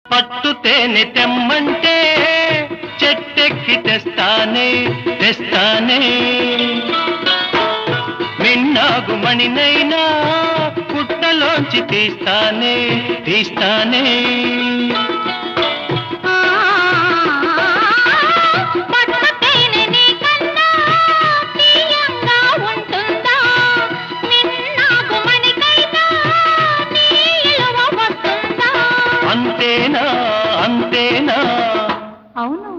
పట్టు తేనె తెమ్మంటే చెట్టెక్కి తెస్తానే తెస్తానే మిన్నాగు మణినైనా పుట్టలోంచి తీస్తానే తీస్తానే అంతేనా అంతేనా అవును